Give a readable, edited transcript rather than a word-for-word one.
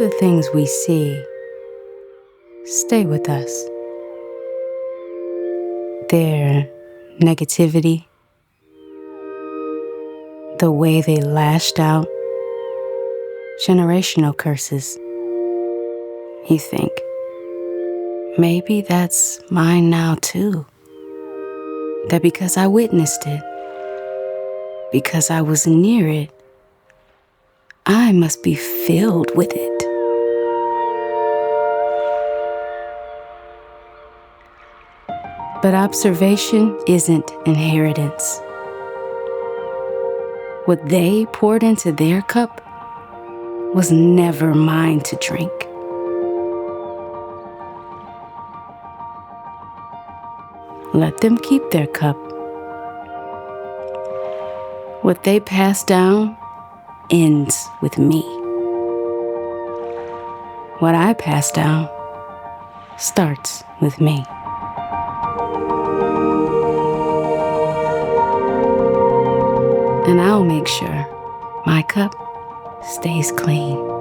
the things we see stay with us. Their negativity, the way they lashed out, generational curses. You think, maybe that's mine now too. That because I witnessed it, because I was near it, I must be filled with it. But observation isn't inheritance. What they poured into their cup was never mine to drink. Let them keep their cup. What they pass down ends with me. What I pass down starts with me. And I'll make sure my cup stays clean.